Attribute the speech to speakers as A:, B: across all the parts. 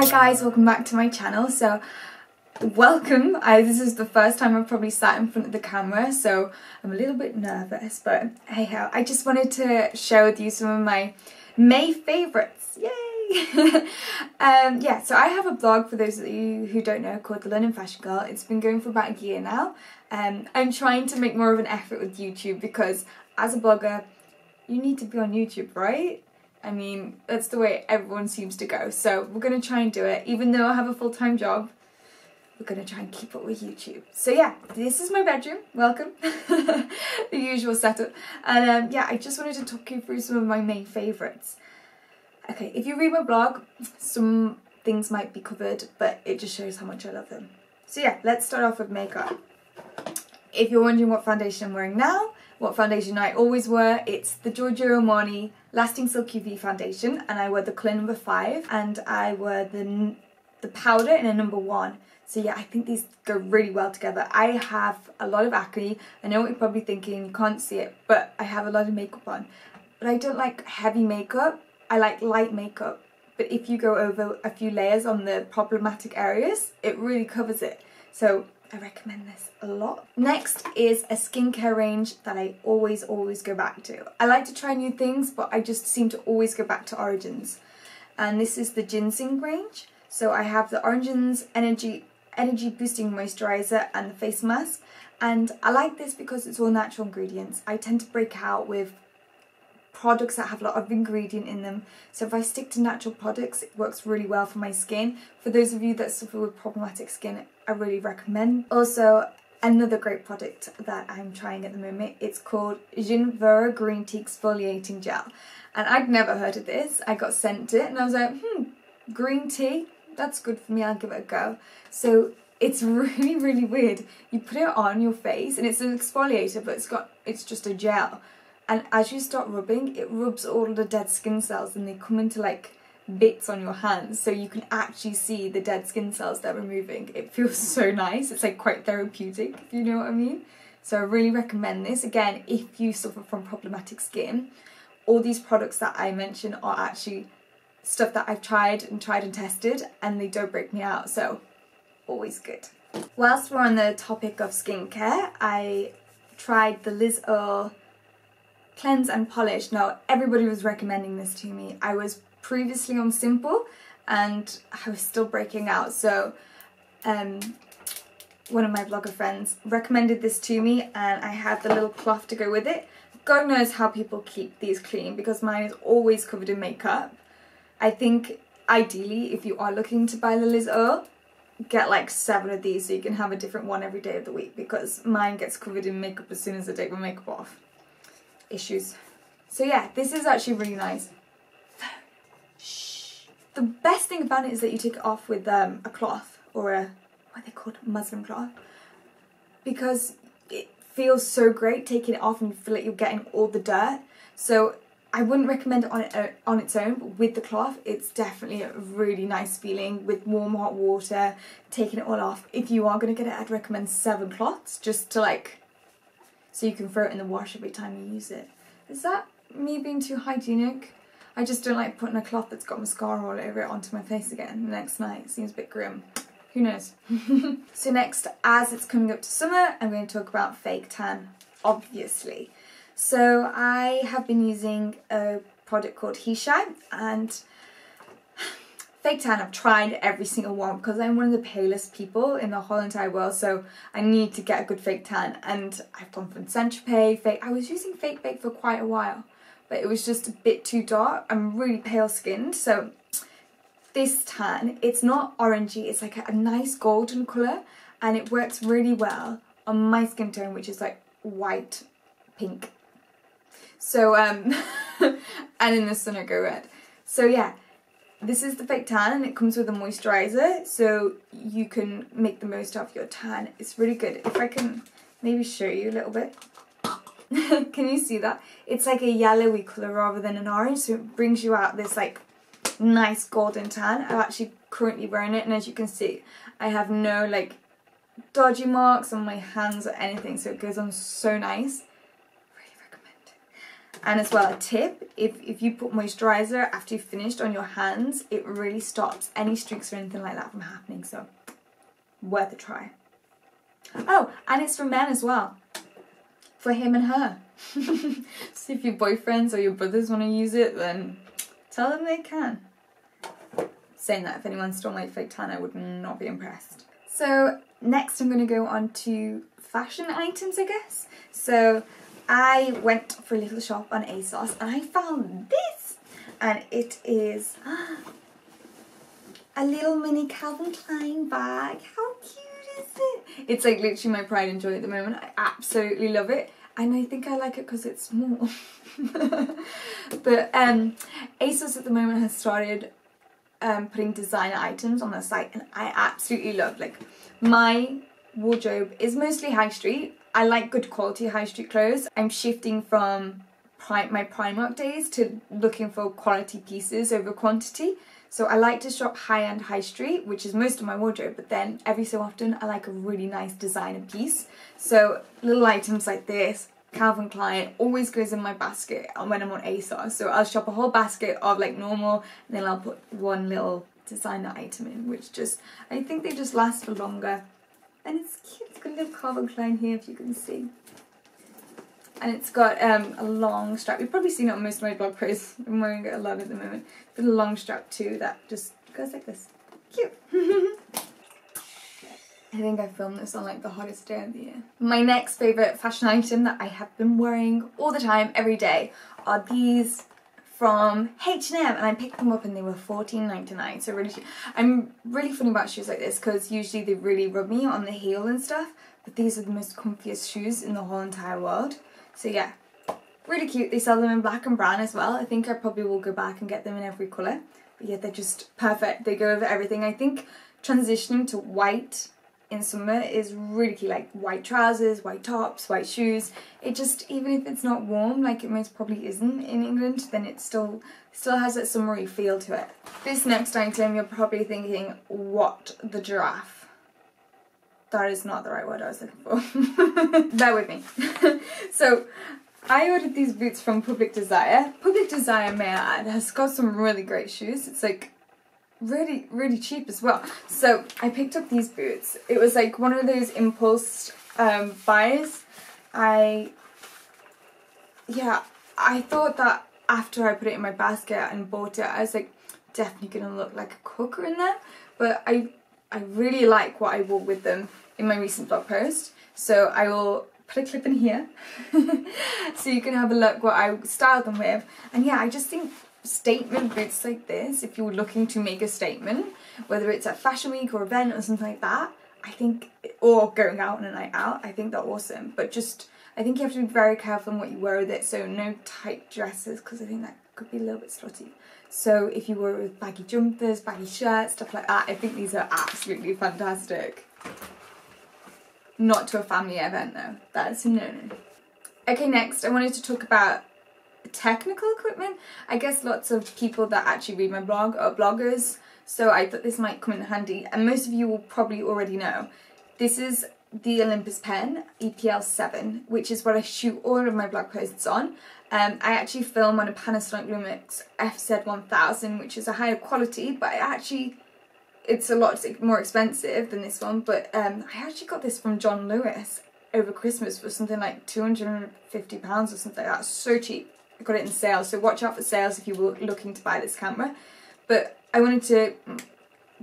A: Hi guys, welcome back to my channel. So welcome. This is the first time I've probably sat in front of the camera, so I'm a little bit nervous, but hey ho. I just wanted to share with you some of my May favourites. Yay! Yeah, so I have a blog, for those of you who don't know, called The London Fashion Girl. It's been going for about a year now. I'm trying to make more of an effort with YouTube because as a blogger, you need to be on YouTube, right? I mean, that's the way everyone seems to go. So we're going to try and do it. Even though I have a full-time job, we're going to try and keep up with YouTube. So yeah, this is my bedroom. Welcome. The usual setup. And yeah, I just wanted to talk you through some of my main favourites. Okay, if you read my blog, some things might be covered, but it just shows how much I love them. So yeah, let's start off with makeup. If you're wondering what foundation I'm wearing now, what foundation I always wear, it's the Giorgio Armani Lasting Silk UV foundation, and I wear the colour number 5, and I wear the powder in a number 1. So yeah, I think these go really well together. I have a lot of acne. I know what you're probably thinking, you can't see it, but I have a lot of makeup on. But I don't like heavy makeup, I like light makeup. But if you go over a few layers on the problematic areas, it really covers it. So I recommend this a lot. Next is a skincare range that I always go back to. I like to try new things, but I just seem to always go back to Origins. And this is the ginseng range. So I have the Origins energy boosting moisturizer and the face mask. And I like this because it's all natural ingredients. I tend to break out with products that have a lot of ingredient in them, so if I stick to natural products, it works really well for my skin. For those of you that suffer with problematic skin, I really recommend. Also, another great product that I'm trying at the moment, it's called Ginevra Green Tea Exfoliating Gel, and I'd never heard of this. I got sent it and I was like, green tea, that's good for me, I'll give it a go. So it's really weird. You put it on your face and it's an exfoliator, but it's just a gel. And as you start rubbing, it rubs all the dead skin cells and they come into like bits on your hands, so you can actually see the dead skin cells they're removing. It feels so nice. It's like quite therapeutic, if you know what I mean. So I really recommend this. Again, if you suffer from problematic skin, all these products that I mention are actually stuff that I've tried and tested, and they don't break me out, so always good. Whilst we're on the topic of skincare, I tried the Liz Earle Cleanse and Polish. Now, everybody was recommending this to me. I was previously on Simple and I was still breaking out, so one of my blogger friends recommended this to me, and I have the little cloth to go with it. God knows how people keep these clean because mine is always covered in makeup. I think ideally, if you are looking to buy the Liz Earle, get like 7 of these so you can have a different one every day of the week, because mine gets covered in makeup as soon as I take my makeup off. Issues. So yeah, this is actually really nice. Shh. The best thing about it is that you take it off with a cloth, or a, what are they called, muslin cloth, because it feels so great taking it off and you feel like you're getting all the dirt. So I wouldn't recommend it on its own, but with the cloth it's definitely a really nice feeling with warm hot water, taking it all off. If you are going to get it, I'd recommend 7 cloths, just to like, so you can throw it in the wash every time you use it. Is that me being too hygienic? I just don't like putting a cloth that's got mascara all over it onto my face again the next night. It seems a bit grim. Who knows? So next, as it's coming up to summer, I'm going to talk about fake tan, obviously. So I have been using a product called He Shine, and fake tan, I've tried every single one because I'm one of the palest people in the whole entire world, so I need to get a good fake tan. And I've gone from Saint-Tropez, fake. I was using fake bake for quite a while, but it was just a bit too dark. I'm really pale skinned, so this tan, it's not orangey, it's like a nice golden colour, and it works really well on my skin tone, which is like white, pink. So, and in the sun I go red. So yeah. This is the fake tan, and it comes with a moisturiser, so you can make the most of your tan. It's really good. If I can maybe show you a little bit. Can you see that? It's like a yellowy colour rather than an orange, so it brings you out this like nice golden tan. I'm actually currently wearing it, and as you can see, I have no like dodgy marks on my hands or anything, so it goes on so nice. Really recommend. And as well, a tip, if you put moisturiser after you've finished on your hands, it really stops any streaks or anything like that from happening, so worth a try. Oh, and it's for men as well, for him and her. So if your boyfriends or your brothers want to use it, then tell them they can. Saying that, if anyone stole my fake tan, I would not be impressed. So next I'm going to go on to fashion items, I guess. So I went for a little shop on ASOS and I found this, and it is a little mini Calvin Klein bag. How cute is it? It's like literally my pride and joy at the moment. I absolutely love it, and I think I like it because it's small. But ASOS at the moment has started putting designer items on their site, and I absolutely love, like, my wardrobe is mostly high street. I like good quality high street clothes. I'm shifting from my Primark days to looking for quality pieces over quantity. So I like to shop high-end high street, which is most of my wardrobe, but then every so often I like a really nice designer piece. So little items like this, Calvin Klein, always goes in my basket when I'm on ASOS. So I'll shop a whole basket of like normal, and then I'll put one little designer item in, which just, I think they just last for longer. And it's cute, it's got a little Calvin Klein here if you can see. And it's got a long strap. You've probably seen it on most of my blog posts. I'm wearing it a lot at the moment. But a long strap too that just goes like this. Cute. I think I filmed this on like the hottest day of the year. My next favourite fashion item that I have been wearing all the time, every day, are these from H&M, and I picked them up and they were $14.99, so really cheap. I'm really funny about shoes like this because usually they really rub me on the heel and stuff, but these are the most comfiest shoes in the whole entire world. So yeah, really cute. They sell them in black and brown as well. I think I probably will go back and get them in every colour, but yeah, they're just perfect. They go over everything. I think transitioning to white in summer is really key, like white trousers, white tops, white shoes. It just, even if it's not warm, like it most probably isn't in England, then it still has that summery feel to it. This next item, you're probably thinking, what the giraffe? That is not the right word I was looking for. Bear with me. So I ordered these boots from Public Desire. Public Desire, may I add, has got some really great shoes. It's like really cheap as well. So I picked up these boots. It was like one of those impulse buys. I thought that after I put it in my basket and bought it, I was like, definitely gonna look like a cooker in there. But I really like what I wore with them in my recent blog post, so I will put a clip in here so you can have a look what I styled them with. And yeah, I just think statement boots like this, if you're looking to make a statement, whether it's at fashion week or event or something like that, I think, or going out on a night out, I think they're awesome. But just, I think you have to be very careful on what you wear with it, so no tight dresses, because I think that could be a little bit slutty. So if you wear it with baggy jumpers, baggy shirts, stuff like that, I think these are absolutely fantastic. Not to a family event though, that's a no-no. Okay, next I wanted to talk about technical equipment. I guess lots of people that actually read my blog are bloggers, so I thought this might come in handy, and most of you will probably already know. This is the Olympus pen, EPL7, which is what I shoot all of my blog posts on. I actually film on a Panasonic Lumix FZ1000, which is a higher quality, but it's a lot more expensive than this one, but I actually got this from John Lewis over Christmas for something like £250 or something like that. So cheap. I got it in sale, so watch out for sales if you were looking to buy this camera. But I wanted to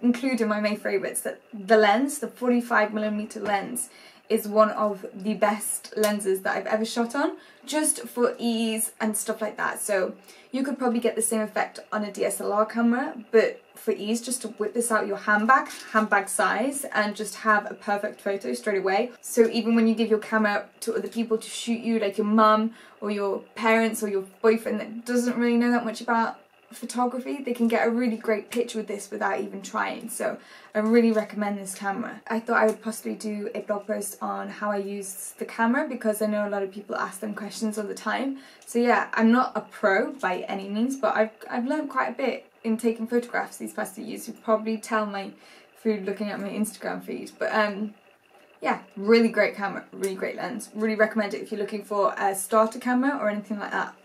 A: include in my main favourites that the lens, the 45mm lens, is one of the best lenses that I've ever shot on, just for ease and stuff like that. So you could probably get the same effect on a DSLR camera, but for ease, just to whip this out your handbag size, and just have a perfect photo straight away. So even when you give your camera to other people to shoot you, like your mum or your parents or your boyfriend that doesn't really know that much about photography, they can get a really great picture with this without even trying. So I really recommend this camera. I thought I would possibly do a blog post on how I use the camera, because I know a lot of people ask them questions all the time. So yeah, I'm not a pro by any means, but I've learned quite a bit in taking photographs these past few years. You can probably tell my food looking at my Instagram feed. But yeah, really great camera, really great lens. Really recommend it if you're looking for a starter camera or anything like that.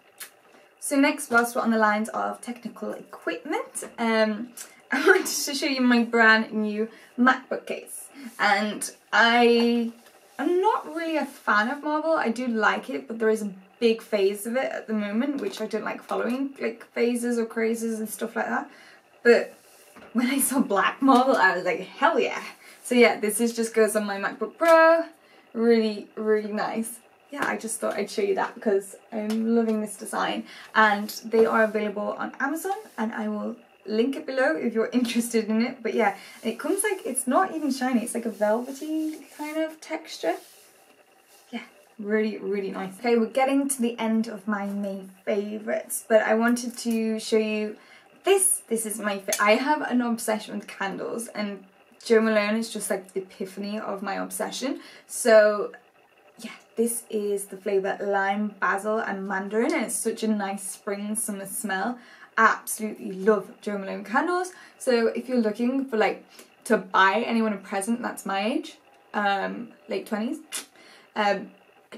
A: So next, whilst we're on the lines of technical equipment, I wanted to show you my brand new MacBook case. And I am not really a fan of marble. I do like it, but there is a big phase of it at the moment, which I don't like following, like phases or crazes and stuff like that. But when I saw black marble, I was like, hell yeah. So yeah, this just goes on my MacBook Pro. Really, really nice. Yeah, I just thought I'd show you that because I'm loving this design, and they are available on Amazon, and I will link it below if you're interested in it. But yeah, it comes like, it's not even shiny, it's like a velvety kind of texture. Yeah, really, really nice. Okay, we're getting to the end of my main favourites, but I wanted to show you this. This is my I have an obsession with candles, and Jo Malone is just like the epiphany of my obsession. So yeah, this is the flavour Lime, Basil and Mandarin, and it's such a nice spring summer smell. Absolutely love Jo Malone candles. So if you're looking for like to buy anyone a present that's my age, late 20s, a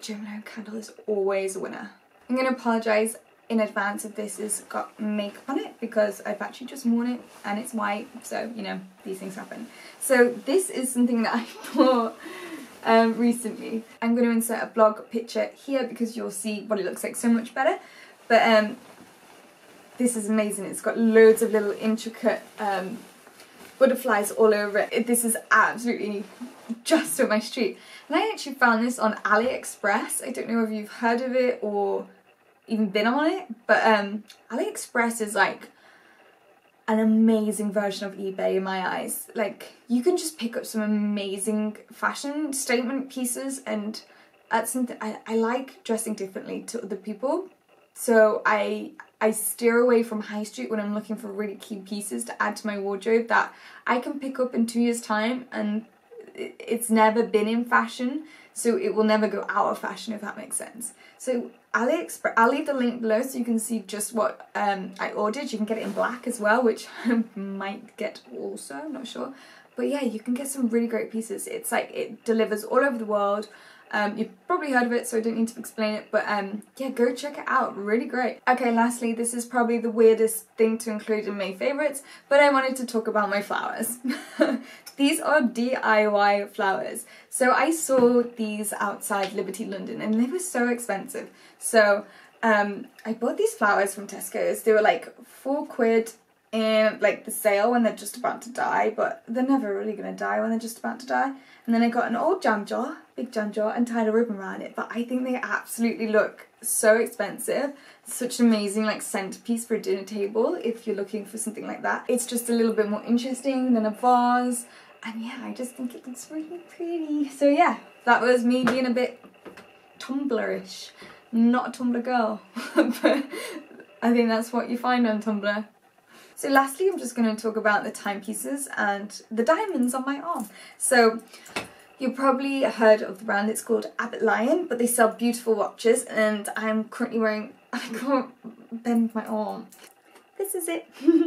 A: Jo Malone candle is always a winner. I'm going to apologise in advance if this has got makeup on it, because I've actually just worn it and it's white, so you know, these things happen. So this is something that I bought recently. I'm going to insert a blog picture here because you'll see what it looks like so much better. But this is amazing. It's got loads of little intricate butterflies all over it. This is absolutely just up my street. And I actually found this on Aliexpress. I don't know if you've heard of it or even been on it, but Aliexpress is like an amazing version of eBay in my eyes. Like, you can just pick up some amazing fashion statement pieces, and that's something I like dressing differently to other people. So I steer away from high street when I'm looking for really key pieces to add to my wardrobe that I can pick up in 2 years' time, and it's never been in fashion, so it will never go out of fashion, if that makes sense. So Aliexpress, I'll leave the link below so you can see just what I ordered. You can get it in black as well, which I might get also, I'm not sure. But yeah, you can get some really great pieces. It's like, it delivers all over the world. You've probably heard of it, so I don't need to explain it, but yeah, go check it out, really great. Okay, lastly, this is probably the weirdest thing to include in my favourites, but I wanted to talk about my flowers. These are DIY flowers. So I saw these outside Liberty London, and they were so expensive. So I bought these flowers from Tesco's. They were like £4 in like the sale when they're just about to die, but they're never really going to die when they're just about to die. And then I got an old jam jar, big jam jar, and tied a ribbon around it. But I think they absolutely look so expensive. Such an amazing like centerpiece for a dinner table if you're looking for something like that. It's just a little bit more interesting than a vase. And yeah, I just think it looks really pretty. So yeah, that was me being a bit Tumblr-ish. Not a Tumblr girl, but I think that's what you find on Tumblr. So lastly, I'm just going to talk about the timepieces and the diamonds on my arm. So you've probably heard of the brand. It's called Abbott Lion, but they sell beautiful watches, and I'm currently wearing, I can't bend my arm. This is it.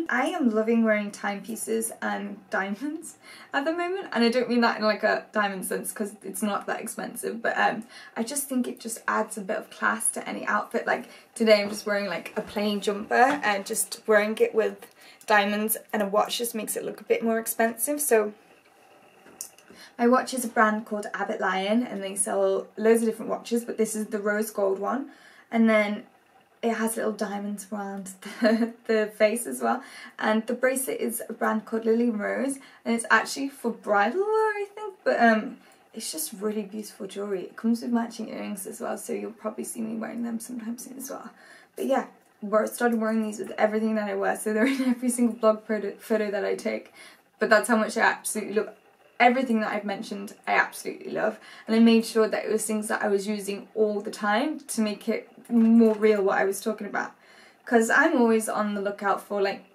A: I am loving wearing timepieces and diamonds at the moment, and I don't mean that in like a diamond sense because it's not that expensive, but I just think it just adds a bit of class to any outfit. Like today I'm just wearing like a plain jumper, and just wearing it with diamonds and a watch just makes it look a bit more expensive. So my watch is a brand called Abbott Lion, and they sell loads of different watches, but this is the rose gold one, and then it has little diamonds around the face as well. And the bracelet is a brand called Lily Rose, and it's actually for bridal wear, I think, but it's just really beautiful jewellery. It comes with matching earrings as well, so you'll probably see me wearing them sometime soon as well. But yeah, I started wearing these with everything that I wear, so they're in every single blog photo that I take. But that's how much I absolutely love. Everything that I've mentioned, I absolutely love. And I made sure that it was things that I was using all the time to make it more real what I was talking about. Because I'm always on the lookout for like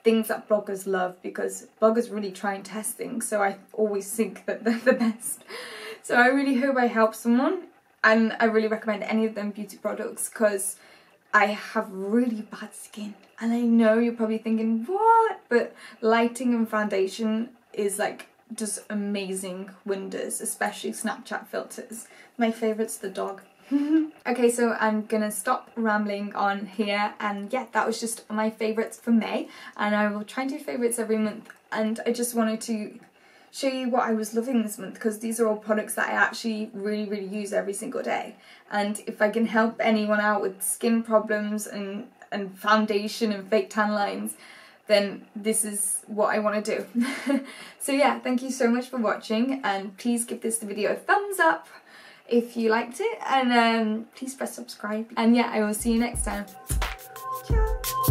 A: things that bloggers love, because bloggers really try and test things, so I always think that they're the best. So I really hope I help someone, and I really recommend any of them beauty products because I have really bad skin. And I know you're probably thinking, what? But lighting and foundation is like does amazing wonders, especially Snapchat filters. My favourite's the dog. Okay, so I'm gonna stop rambling on here, and yeah, that was just my favourites for May, and I will try and do favourites every month. And I just wanted to show you what I was loving this month, because these are all products that I actually really use every single day. And if I can help anyone out with skin problems and foundation and fake tan lines, then this is what I want to do. So yeah, thank you so much for watching, and please give this video a thumbs up if you liked it, and please press subscribe, and yeah, I will see you next time. Ciao.